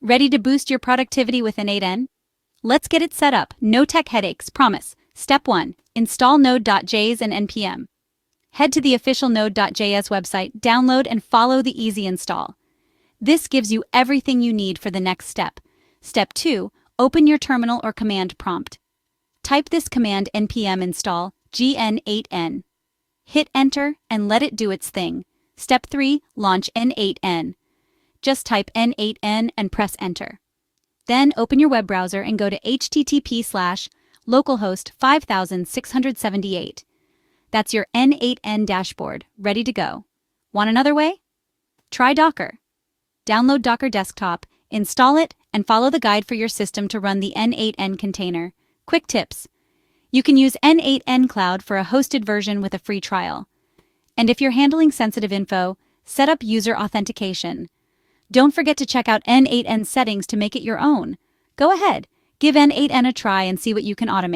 Ready to boost your productivity with N8N? Let's get it set up. No tech headaches, promise. Step 1. Install Node.js and NPM. Head to the official Node.js website, download and follow the easy install. This gives you everything you need for the next step. Step 2. Open your terminal or command prompt. Type this command npm install N8N. Hit enter and let it do its thing. Step 3. Launch N8N. Just type N8N and press enter. Then open your web browser and go to http://localhost 5678. That's your N8N dashboard, ready to go. Want another way? Try Docker. Download Docker Desktop, install it, and follow the guide for your system to run the N8N container. Quick tips. You can use N8N Cloud for a hosted version with a free trial. And if you're handling sensitive info, set up user authentication. Don't forget to check out N8N settings to make it your own. Go ahead, give N8N a try and see what you can automate.